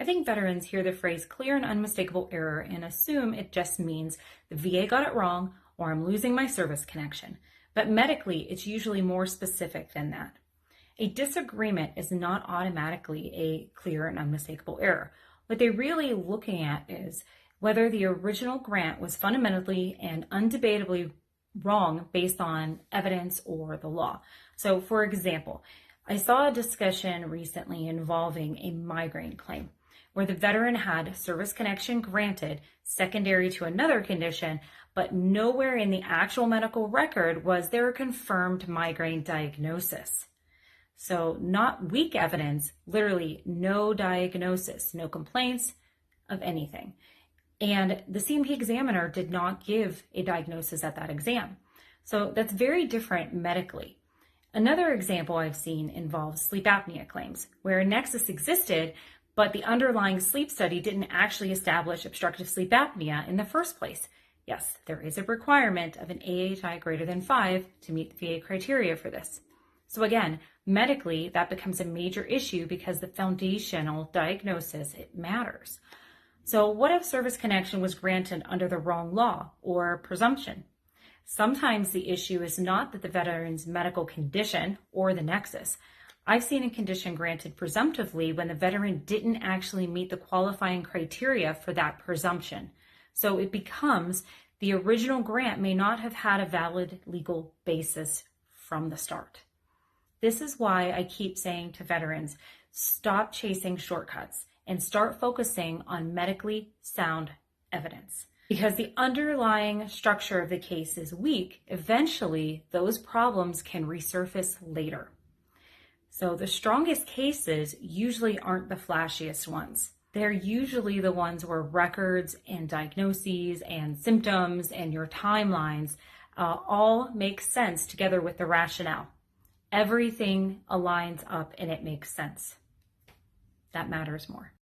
I think veterans hear the phrase clear and unmistakable error and assume it just means the VA got it wrong or I'm losing my service connection. But medically, it's usually more specific than that. A disagreement is not automatically a clear and unmistakable error. What they're really looking at is whether the original grant was fundamentally and undebatably wrong based on evidence or the law. So, for example, I saw a discussion recently involving a migraine claim where the veteran had service connection granted secondary to another condition, but nowhere in the actual medical record was there a confirmed migraine diagnosis. So not weak evidence, literally no diagnosis, no complaints of anything. And the C&P examiner did not give a diagnosis at that exam. So that's very different medically. Another example I've seen involves sleep apnea claims, where a nexus existed, but the underlying sleep study didn't actually establish obstructive sleep apnea in the first place. Yes, there is a requirement of an AHI greater than 5 to meet the VA criteria for this. So again, medically, that becomes a major issue because the foundational diagnosis, it matters. So what if service connection was granted under the wrong law or presumption? Sometimes the issue is not that the veteran's medical condition or the nexus. I've seen a condition granted presumptively when the veteran didn't actually meet the qualifying criteria for that presumption. So it becomes the original grant may not have had a valid legal basis from the start. This is why I keep saying to veterans, stop chasing shortcuts and start focusing on medically sound evidence. Because the underlying structure of the case is weak, eventually those problems can resurface later. So the strongest cases usually aren't the flashiest ones. They're usually the ones where records and diagnoses and symptoms and your timelines all make sense together with the rationale. Everything aligns up and it makes sense. That matters more.